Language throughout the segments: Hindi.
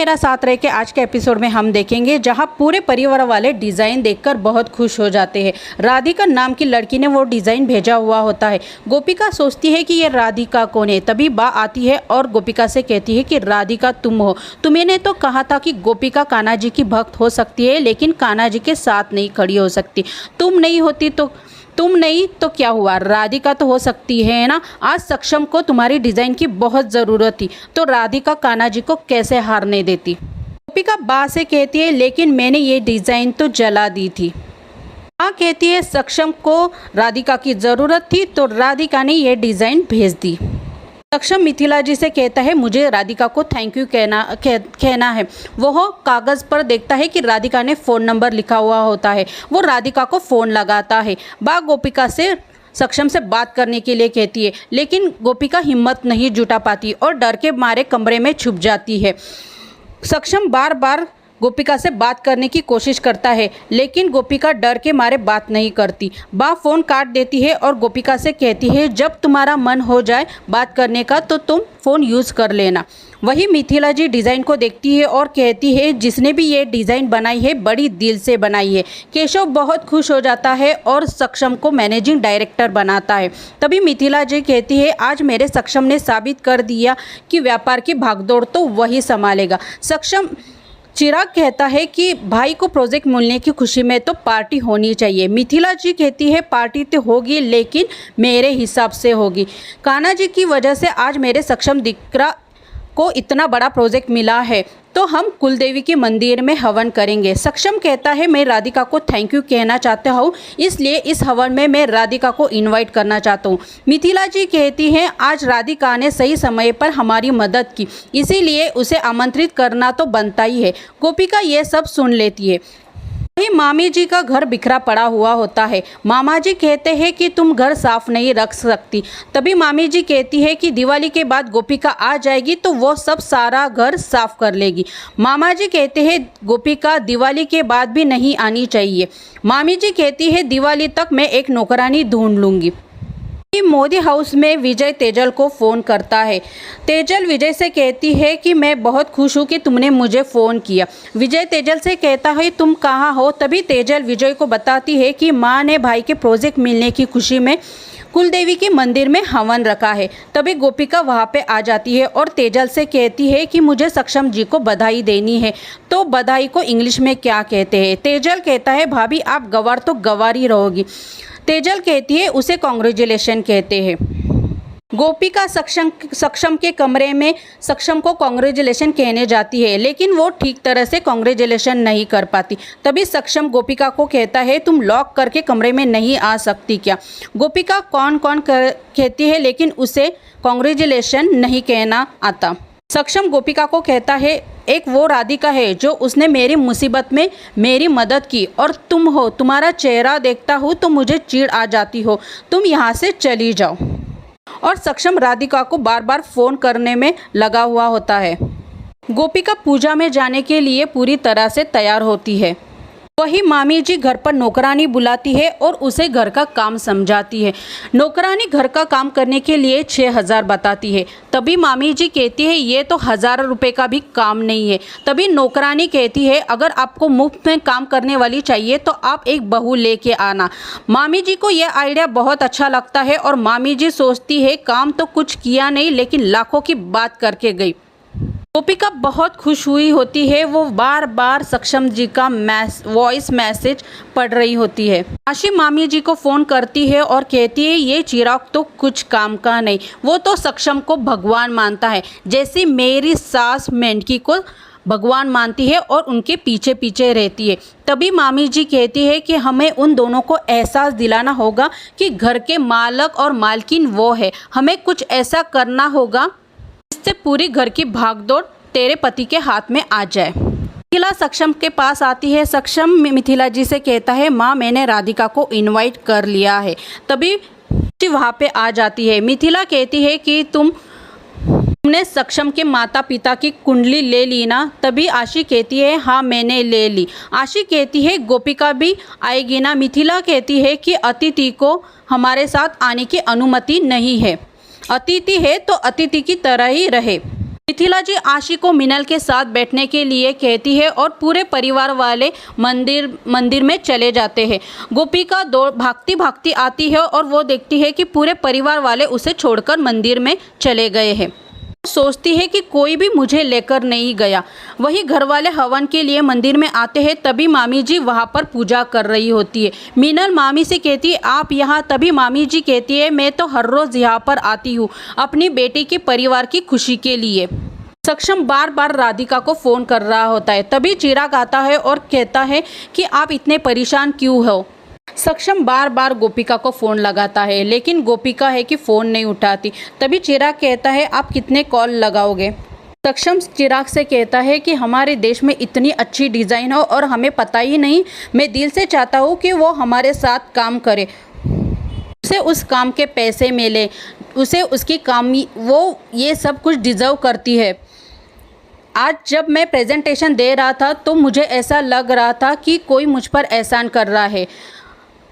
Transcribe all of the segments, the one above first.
मेरा साथ रह के आज के एपिसोड में हम देखेंगे जहां पूरे परिवार वाले डिज़ाइन देखकर बहुत खुश हो जाते हैं। राधिका नाम की लड़की ने वो डिज़ाइन भेजा हुआ होता है। गोपिका सोचती है कि ये राधिका कौन है। तभी बा आती है और गोपिका से कहती है कि राधिका तुम हो। तुम्हें तो कहा था कि गोपिका कान्हा जी की भक्त हो सकती है लेकिन कान्हा जी के साथ नहीं खड़ी हो सकती। तुम नहीं तो क्या हुआ, राधिका तो हो सकती है ना। आज सक्षम को तुम्हारी डिज़ाइन की बहुत ज़रूरत थी तो राधिका कान्हा जी को कैसे हारने देती। गोपिका बा से कहती है लेकिन मैंने ये डिज़ाइन तो जला दी थी। माँ कहती है सक्षम को राधिका की ज़रूरत थी तो राधिका ने ये डिज़ाइन भेज दी। सक्षम मिथिला जी से कहता है मुझे राधिका को थैंक यू कहना है। वो कागज़ पर देखता है कि राधिका ने फ़ोन नंबर लिखा हुआ होता है। वो राधिका को फ़ोन लगाता है। बा गोपिका से सक्षम से बात करने के लिए कहती है लेकिन गोपिका हिम्मत नहीं जुटा पाती और डर के मारे कमरे में छुप जाती है। सक्षम बार बार गोपिका से बात करने की कोशिश करता है लेकिन गोपिका डर के मारे बात नहीं करती। बा फ़ोन काट देती है और गोपिका से कहती है जब तुम्हारा मन हो जाए बात करने का तो तुम फ़ोन यूज़ कर लेना। वही मिथिला जी डिज़ाइन को देखती है और कहती है जिसने भी ये डिज़ाइन बनाई है बड़ी दिल से बनाई है। केशव बहुत खुश हो जाता है और सक्षम को मैनेजिंग डायरेक्टर बनाता है। तभी मिथिला जी कहती है आज मेरे सक्षम ने साबित कर दिया कि व्यापार की भागदौड़ तो वही संभालेगा। सक्षम चिराग कहता है कि भाई को प्रोजेक्ट मिलने की खुशी में तो पार्टी होनी चाहिए। मिथिला जी कहती है पार्टी तो होगी लेकिन मेरे हिसाब से होगी। कान्हा जी की वजह से आज मेरे सक्षम दिकरा को इतना बड़ा प्रोजेक्ट मिला है तो हम कुलदेवी के मंदिर में हवन करेंगे। सक्षम कहता है मैं राधिका को थैंक यू कहना चाहता हूँ इसलिए इस हवन में मैं राधिका को इनवाइट करना चाहता हूँ। मिथिला जी कहती हैं आज राधिका ने सही समय पर हमारी मदद की इसीलिए उसे आमंत्रित करना तो बनता ही है। गोपिका ये सब सुन लेती है। वहीं मामी जी का घर बिखरा पड़ा हुआ होता है। मामा जी कहते हैं कि तुम घर साफ नहीं रख सकती। तभी मामी जी कहती है कि दिवाली के बाद गोपिका आ जाएगी तो वो सब सारा घर साफ कर लेगी। मामा जी कहते हैं गोपिका दिवाली के बाद भी नहीं आनी चाहिए। मामी जी कहती है दिवाली तक मैं एक नौकरानी ढूंढ लूँगी। मोदी हाउस में विजय तेजल को फ़ोन करता है। तेजल विजय से कहती है कि मैं बहुत खुश हूँ कि तुमने मुझे फ़ोन किया। विजय तेजल से कहता है तुम कहाँ हो। तभी तेजल विजय को बताती है कि माँ ने भाई के प्रोजेक्ट मिलने की खुशी में कुलदेवी के मंदिर में हवन रखा है। तभी गोपिका वहाँ पे आ जाती है और तेजल से कहती है कि मुझे सक्षम जी को बधाई देनी है तो बधाई को इंग्लिश में क्या कहते हैं। तेजल कहता है भाभी आप गवार तो गवार ही रहोगी। तेजल कहती है उसे कॉन्ग्रेचुलेशन कहते हैं। गोपिका सक्षम के कमरे में सक्षम को कॉन्ग्रेचुलेशन कहने जाती है लेकिन वो ठीक तरह से कॉन्ग्रेचुलेशन नहीं कर पाती। तभी सक्षम गोपिका को कहता है तुम लॉक करके कमरे में नहीं आ सकती क्या। गोपिका कौन कहती है लेकिन उसे कॉन्ग्रेचुलेशन नहीं कहना आता। सक्षम गोपिका को कहता है एक वो राधिका है जो उसने मेरी मुसीबत में मेरी मदद की और तुम हो। तुम्हारा चेहरा देखता हूँ तो मुझे चिढ़ आ जाती हो। तुम यहाँ से चली जाओ। और सक्षम राधिका को बार बार फ़ोन करने में लगा हुआ होता है। गोपिका पूजा में जाने के लिए पूरी तरह से तैयार होती है। वही मामी जी घर पर नौकरानी बुलाती है और उसे घर का काम समझाती है। नौकरानी घर का काम करने के लिए 6000 बताती है। तभी मामी जी कहती है ये तो 1000 रुपये का भी काम नहीं है। तभी नौकरानी कहती है अगर आपको मुफ्त में काम करने वाली चाहिए तो आप एक बहू लेके आना। मामी जी को यह आइडिया बहुत अच्छा लगता है और मामी जी सोचती है काम तो कुछ किया नहीं लेकिन लाखों की बात करके गई। गोपिका बहुत खुश हुई होती है। वो बार बार सक्षम जी का वॉइस मैसेज पढ़ रही होती है। आशी मामी जी को फ़ोन करती है और कहती है ये चिराग तो कुछ काम का नहीं। वो तो सक्षम को भगवान मानता है जैसे मेरी सास मेंढकी को भगवान मानती है और उनके पीछे पीछे रहती है। तभी मामी जी कहती है कि हमें उन दोनों को एहसास दिलाना होगा कि घर के मालक और मालकिन वो है। हमें कुछ ऐसा करना होगा से पूरी घर की भागदौड़ तेरे पति के हाथ में आ जाए। मिथिला सक्षम के पास आती है। सक्षम मिथिला जी से कहता है माँ मैंने राधिका को इनवाइट कर लिया है। तभी वहाँ पे आ जाती है। मिथिला कहती है कि तुमने सक्षम के माता पिता की कुंडली ले ली ना। तभी आशी कहती है हाँ मैंने ले ली। आशी कहती है गोपिका भी आएगी ना। मिथिला कहती है कि अतिथि को हमारे साथ आने की अनुमति नहीं है। अतिथि है तो अतिथि की तरह ही रहे। मिथिला जी आशी को मिनल के साथ बैठने के लिए कहती है और पूरे परिवार वाले मंदिर में चले जाते हैं। गोपिका भागती भागती आती है और वो देखती है कि पूरे परिवार वाले उसे छोड़कर मंदिर में चले गए हैं। सोचती है कि कोई भी मुझे लेकर नहीं गया। वही घर वाले हवन के लिए मंदिर में आते हैं, तभी मामी जी वहाँ पर पूजा कर रही होती है। मीनल मामी से कहती है आप यहाँ, तभी मामी जी कहती है मैं तो हर रोज़ यहाँ पर आती हूँ अपनी बेटी के परिवार की खुशी के लिए। सक्षम बार बार राधिका को फ़ोन कर रहा होता है, तभी चिराग आता है और कहता है कि आप इतने परेशान क्यों हो। सक्षम बार बार गोपिका को फ़ोन लगाता है, लेकिन गोपिका है कि फ़ोन नहीं उठाती। तभी चिराग कहता है आप कितने कॉल लगाओगे। सक्षम चिराग से कहता है कि हमारे देश में इतनी अच्छी डिज़ाइन हो और हमें पता ही नहीं। मैं दिल से चाहता हूँ कि वो हमारे साथ काम करे, उसे उस काम के पैसे मिले, उसे उसकी काम, वो ये सब कुछ डिज़र्व करती है। आज जब मैं प्रेजेंटेशन दे रहा था तो मुझे ऐसा लग रहा था कि कोई मुझ पर एहसान कर रहा है।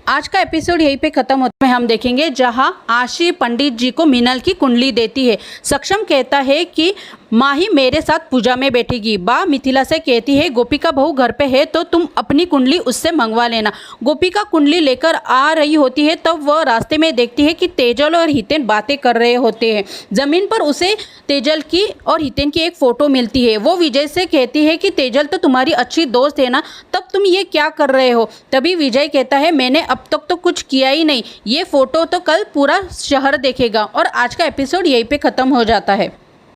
आज का एपिसोड यहीं पे ख़त्म होता है। हम देखेंगे जहां आशी पंडित जी को मिनल की कुंडली देती है। सक्षम कहता है कि माँ ही मेरे साथ पूजा में बैठेगी। बा मिथिला से कहती है गोपिका बहू घर पे है तो तुम अपनी कुंडली उससे मंगवा लेना। गोपिका कुंडली लेकर आ रही होती है, तब वह रास्ते में देखती है कि तेजल और हितेन बातें कर रहे होते हैं। ज़मीन पर उसे तेजल की और हितेन की एक फ़ोटो मिलती है। वो विजय से कहती है कि तेजल तो तुम्हारी अच्छी दोस्त है ना, तब तुम ये क्या कर रहे हो। तभी विजय कहता है मैंने अब तक तो कुछ किया ही नहीं, ये फ़ोटो तो कल पूरा शहर देखेगा। और आज का एपिसोड यहीं पे ख़त्म हो जाता है।